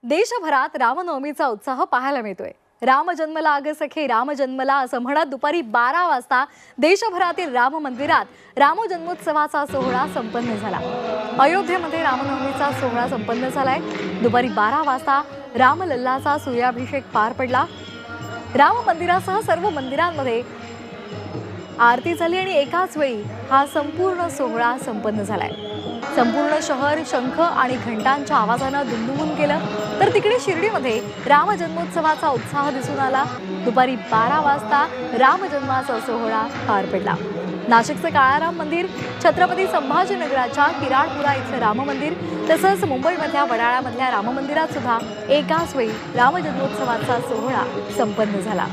देशभरात रामनवमीचा उत्साह पाहायला मिळतोय। राम जन्मला आग सखे राम जन्मला असं म्हणत दुपारी 12 वाजता देशभरातील राम मंदिरात रामजन्मोत्सवाचा सोहळा संपन्न झाला। अयोध्येमध्ये रामनवमीचा सोहळा संपन्न झालाय। दुपारी 12 वाजता रामलल्लाचा सूर्याभिषेक पार पडला। राम मंदिरासह सर्व मंदिरांमध्ये आरती झाली आणि एकाच वेळी हा संपूर्ण सोहळा संपन्न झालाय। संपूर्ण शहर शंख आणि घंटांच्या आवाजाने दुमदुमून गेलं। तर तिकडे शिर्डीमध्ये राम जन्मोत्सवाचा उत्साह दिसून आला। दुपारी 12 वाजता राम जन्माचा सोहळा पार पडला। नाशिकचे काळाराम मंदिर, छत्रपती संभाजीनगराच्या किराडपुरा इथलं राम मंदिर तसंच मुंबईमधल्या वडाळ्यामधल्या राम मंदिरात सुद्धा एकाच वेळी राम जन्मोत्सवाचा सोहळा संपन्न झाला।